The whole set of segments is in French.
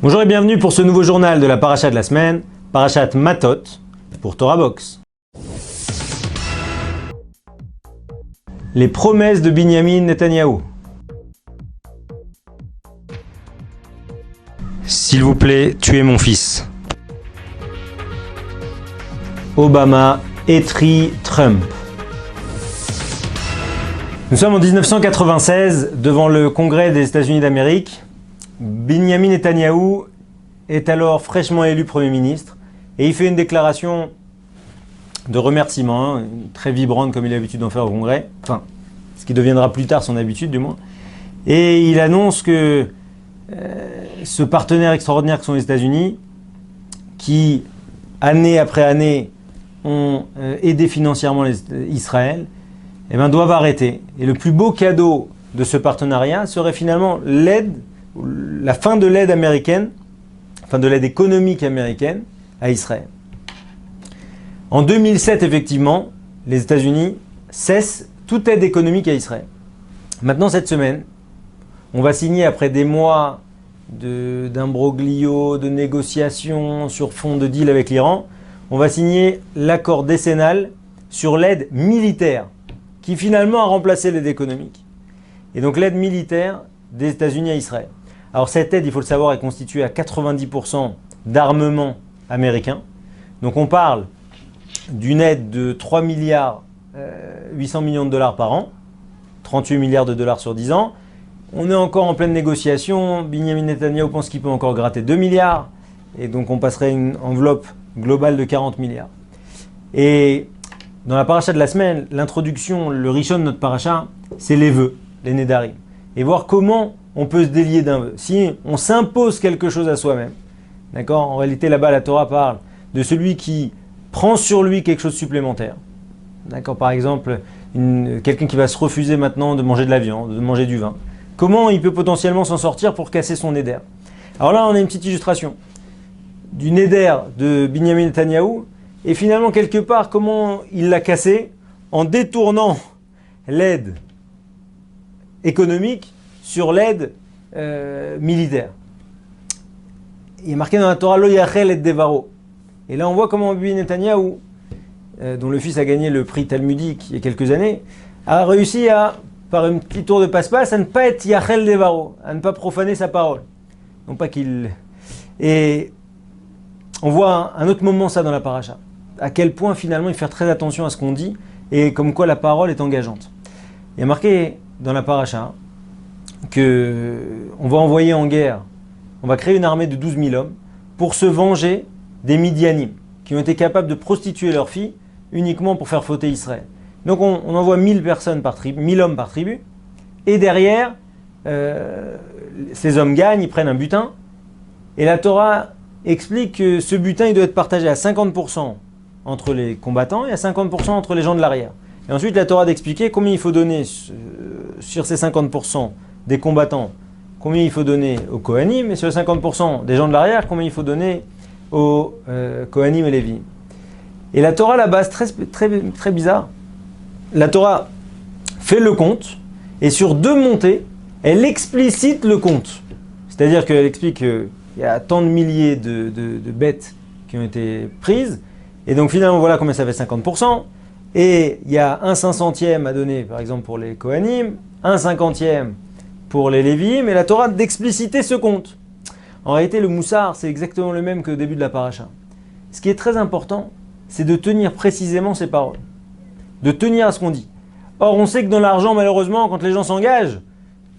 Bonjour et bienvenue pour ce nouveau journal de la Paracha de la semaine, Parashat Matot, pour Torah Box. Les promesses de Binyamin Netanyahou. S'il vous plaît, tuez mon fils. Obama étrit Trump. Nous sommes en 1996 devant le Congrès des États-Unis d'Amérique. Binyamin Netanyahou est alors fraîchement élu Premier ministre et il fait une déclaration de remerciement, très vibrante comme il a l'habitude d'en faire au Congrès, enfin, ce qui deviendra plus tard son habitude du moins. Et il annonce que ce partenaire extraordinaire que sont les États-Unis, qui année après année ont aidé financièrement Israël, eh ben, doivent arrêter. Et le plus beau cadeau de ce partenariat serait finalement l'aide, la fin de l'aide américaine, fin de l'aide économique américaine à Israël. En 2007, effectivement, les États-Unis cessent toute aide économique à Israël. Maintenant, cette semaine, on va signer, après des mois d'imbroglio, de négociations sur fond de deal avec l'Iran, on va signer l'accord décennal sur l'aide militaire, qui finalement a remplacé l'aide économique. Et donc l'aide militaire des États-Unis à Israël. Alors cette aide, il faut le savoir, est constituée à 90% d'armement américain. Donc on parle d'une aide de 3 milliards 800 millions de dollars par an, 38 milliards de dollars sur 10 ans. On est encore en pleine négociation. Binyamin Netanyahou pense qu'il peut encore gratter 2 milliards. Et donc on passerait une enveloppe globale de 40 milliards. Et dans la paracha de la semaine, l'introduction, le rishon de notre paracha, c'est les vœux, les nedarim. Et voir comment on peut se délier d'un vœu. Si on s'impose quelque chose à soi-même, d'accord ? En réalité, là-bas, la Torah parle de celui qui prend sur lui quelque chose de supplémentaire. D'accord ? Par exemple, quelqu'un qui va se refuser maintenant de manger de la viande, de manger du vin. Comment il peut potentiellement s'en sortir pour casser son neder ? Alors là, on a une petite illustration du neder de Binyamin Netanyahou. Et finalement, quelque part, comment il l'a cassé ? En détournant l'aide économique sur l'aide militaire. Il est marqué dans la Torah Lo Yachel et Devaro. Et là, on voit comment Binyamin Netanyahou, dont le fils a gagné le prix talmudique il y a quelques années, a réussi à, par un petit tour de passe-passe, à ne pas être Yachel Devaro, à ne pas profaner sa parole. Non pas qu'il... Et on voit un autre moment ça dans la paracha. À quel point finalement il faut faire très attention à ce qu'on dit et comme quoi la parole est engageante. Il y a marqué dans la paracha qu'on va envoyer en guerre, on va créer une armée de 12 000 hommes pour se venger des Midianim qui ont été capables de prostituer leurs filles uniquement pour faire fauter Israël. Donc on envoie 1000 personnes par tribu, 1000 hommes par tribu, et derrière, ces hommes gagnent, ils prennent un butin, et la Torah explique que ce butin il doit être partagé à 50% entre les combattants et à 50% entre les gens de l'arrière. Et ensuite la Torah d'expliquer combien il faut donner sur ces 50% des combattants, combien il faut donner aux Kohanim, et sur les 50% des gens de l'arrière, combien il faut donner aux Kohanim et Lévi. Et la Torah là-bas, c'est très bizarre. La Torah fait le compte, et sur 2 montées, elle explicite le compte. C'est-à-dire qu'elle explique qu'il y a tant de milliers de bêtes qui ont été prises, et donc finalement voilà combien ça fait 50%, et il y a 1/500e à donner par exemple pour les Kohanim, 1/50e pour les Lévi'im, et la Torah d'expliciter ce compte. En réalité le moussar c'est exactement le même que au début de la paracha. Ce qui est très important, c'est de tenir précisément ses paroles, de tenir à ce qu'on dit. Or on sait que dans l'argent malheureusement quand les gens s'engagent,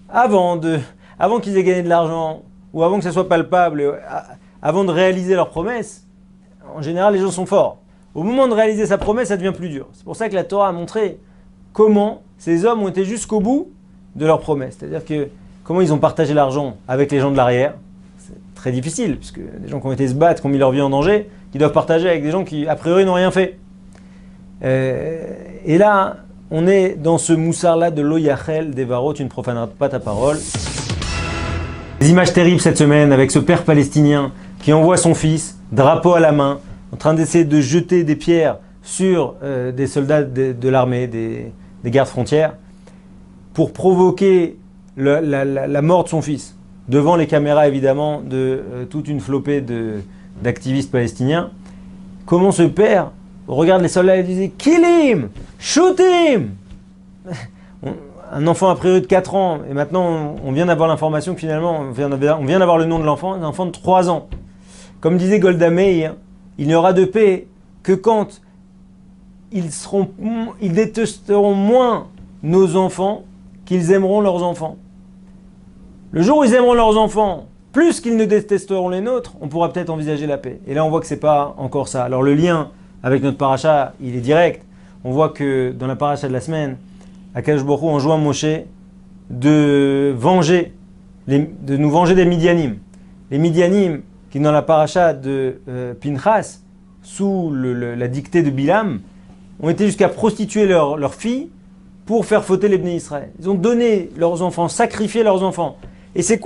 avant qu'ils aient gagné de l'argent, ou avant que ça soit palpable, avant de réaliser leurs promesses, en général les gens sont forts. Au moment de réaliser sa promesse, ça devient plus dur. C'est pour ça que la Torah a montré comment ces hommes ont été jusqu'au bout de leur promesse. C'est-à-dire que comment ils ont partagé l'argent avec les gens de l'arrière. C'est très difficile, puisque des gens qui ont été se battre, qui ont mis leur vie en danger, qui doivent partager avec des gens qui, a priori, n'ont rien fait. Et là, on est dans ce moussard-là de Lo Yachel Devaro, tu ne profaneras pas ta parole. Des images terribles cette semaine avec ce père palestinien qui envoie son fils, drapeau à la main, en train d'essayer de jeter des pierres sur des soldats de l'armée, des gardes frontières, pour provoquer la mort de son fils. devant les caméras évidemment de toute une flopée d'activistes palestiniens, comment ce père regarde les soldats et disait « Kill him! Shoot him !» Un enfant a priori de 4 ans, et maintenant on vient d'avoir l'information que finalement, on vient d'avoir le nom de l'enfant, un enfant de 3 ans. Comme disait Golda Meir, il n'y aura de paix que quand ils détesteront moins nos enfants qu'ils aimeront leurs enfants. Le jour où ils aimeront leurs enfants plus qu'ils ne détesteront les nôtres, on pourra peut-être envisager la paix. Et là on voit que ce n'est pas encore ça. Alors le lien avec notre paracha, il est direct. On voit que dans la paracha de la semaine, Akadosh Baruch Hu enjoint Moshe de nous venger des Midianim. Les Midianim, qui dans la paracha de Pinchas, sous la dictée de Bilam, ont été jusqu'à prostituer leurs filles pour faire fauter les Bnei Israël. Ils ont donné leurs enfants, sacrifié leurs enfants. Et c'est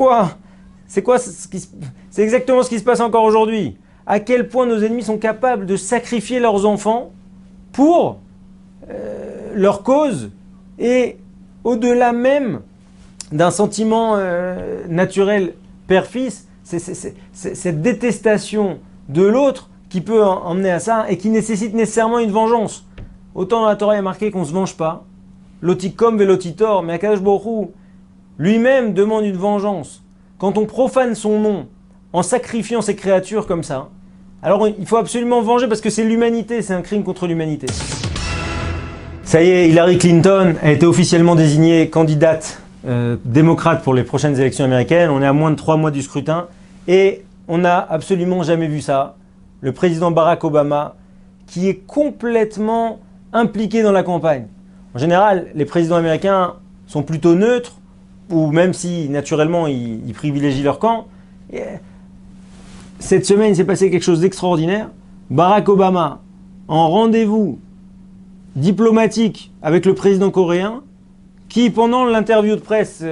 exactement ce qui se passe encore aujourd'hui. À quel point nos ennemis sont capables de sacrifier leurs enfants pour leur cause, et au-delà même d'un sentiment naturel père-fils, c'est cette détestation de l'autre qui peut emmener à ça et qui nécessite nécessairement une vengeance. Autant dans la Torah il y a marqué qu'on ne se venge pas, lotikom velotitor, mais Akadosh Baruch Hu lui-même demande une vengeance. Quand on profane son nom en sacrifiant ses créatures comme ça, alors il faut absolument venger parce que c'est l'humanité, c'est un crime contre l'humanité. Ça y est, Hillary Clinton a été officiellement désignée candidate démocrate pour les prochaines élections américaines. On est à moins de 3 mois du scrutin et on n'a absolument jamais vu ça. Le président Barack Obama qui est complètement impliqué dans la campagne. En général, les présidents américains sont plutôt neutres, ou même si naturellement ils privilégient leur camp. Et cette semaine, il s'est passé quelque chose d'extraordinaire. Barack Obama, en rendez-vous diplomatique avec le président coréen, qui pendant l'interview de presse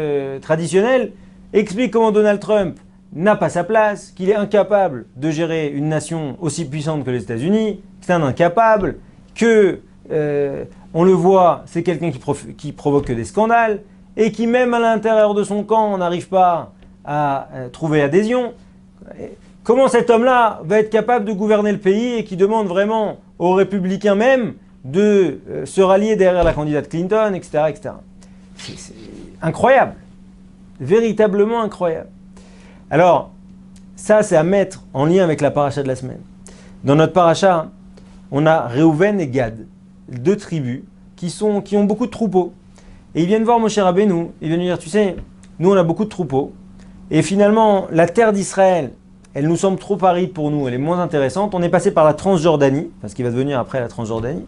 traditionnelle explique comment Donald Trump n'a pas sa place, qu'il est incapable de gérer une nation aussi puissante que les États-Unis, que c'est un incapable, que on le voit, c'est quelqu'un qui provoque des scandales et qui même à l'intérieur de son camp n'arrive pas à trouver adhésion. Comment cet homme-là va être capable de gouverner le pays et qui demande vraiment aux républicains même de se rallier derrière la candidate Clinton, etc. etc. C'est incroyable, véritablement incroyable. Alors, ça c'est à mettre en lien avec la paracha de la semaine. Dans notre paracha, on a Reuven et Gad, 2 tribus qui ont beaucoup de troupeaux. Et ils viennent voir Moshe Rabbeinu, ils viennent lui dire, tu sais, nous on a beaucoup de troupeaux, et finalement la terre d'Israël, elle nous semble trop aride pour nous, elle est moins intéressante. On est passé par la Transjordanie, parce qu'il va devenir après la Transjordanie.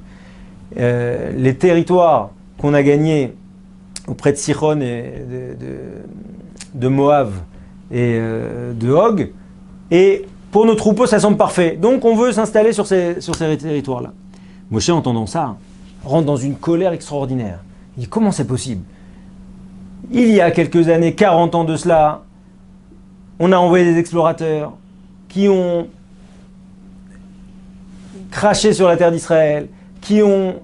Les territoires qu'on a gagnés auprès de Sichon et de Moab et de Hog, et pour nos troupeaux ça semble parfait. Donc on veut s'installer sur ces territoires-là. Moshe, entendant ça, rentre dans une colère extraordinaire. Il dit, comment c'est possible? Il y a quelques années, 40 ans de cela, on a envoyé des explorateurs qui ont craché sur la terre d'Israël, qui ont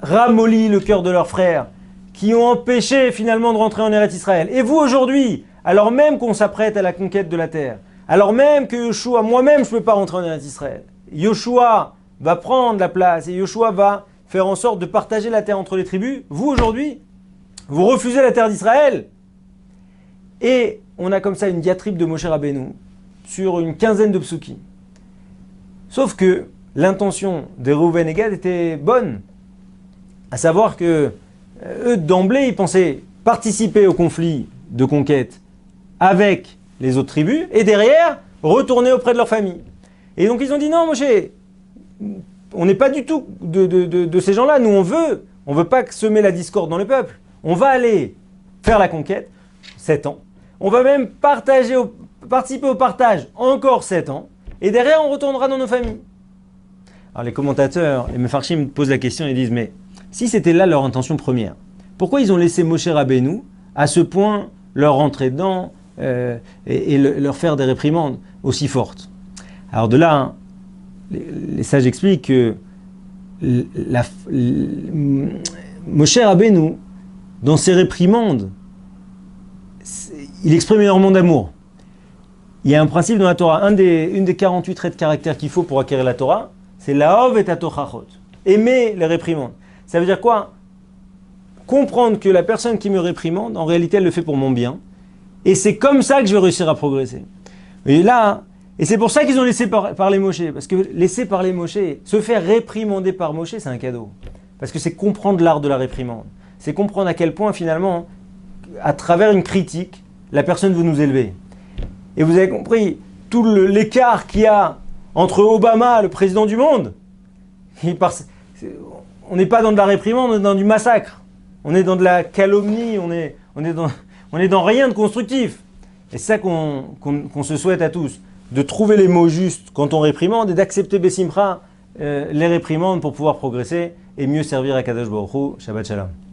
ramolli le cœur de leurs frères, qui ont empêché finalement de rentrer en Eretz Israël. Et vous aujourd'hui, alors même qu'on s'apprête à la conquête de la terre, alors même que Yoshua, moi-même je ne peux pas rentrer en Eretz Israël, Yoshua va prendre la place et Yoshua va faire en sorte de partager la terre entre les tribus. Vous aujourd'hui, vous refusez la terre d'Israël. Et on a comme ça une diatribe de Moshe Rabbeinu sur une quinzaine de psukim. Sauf que l'intention de Reuven et Gad était bonne. À savoir que eux d'emblée, ils pensaient participer au conflit de conquête avec les autres tribus et derrière retourner auprès de leur famille. Et donc ils ont dit non Moshe, on n'est pas du tout de ces gens-là. Nous on veut pas semer la discorde dans le peuple. On va aller faire la conquête, 7 ans. On va même participer au partage encore 7 ans. Et derrière, on retournera dans nos familles. Alors les commentateurs, les mefarshim posent la question et disent, mais si c'était là leur intention première, pourquoi ils ont laissé Moshe Rabbeinu à ce point leur rentrer dedans et leur faire des réprimandes aussi fortes? Alors de là, hein, les sages expliquent que Moshe Rabbeinu, dans ses réprimandes, il exprime énormément d'amour. Il y a un principe dans la Torah, une des 48 traits de caractère qu'il faut pour acquérir la Torah, c'est la'ov et atochachot. Aimer les réprimandes. Ça veut dire quoi? Comprendre que la personne qui me réprimande, en réalité, elle le fait pour mon bien. Et c'est comme ça que je vais réussir à progresser. Et là, et c'est pour ça qu'ils ont laissé parler Moshe. Parce que laisser parler Moshe, se faire réprimander par Moshe, c'est un cadeau. Parce que c'est comprendre l'art de la réprimande. C'est comprendre à quel point, finalement, à travers une critique, la personne veut nous élever. Et vous avez compris tout l'écart qu'il y a entre Obama, le président du monde. On n'est pas dans de la réprimande, on est dans du massacre. On est dans de la calomnie, on est dans rien de constructif. Et c'est ça qu'on se souhaite à tous, de trouver les mots justes quand on réprimande et d'accepter Bessimcha les réprimandes pour pouvoir progresser et mieux servir à Kadosh Baruch Hu. Shabbat Shalom.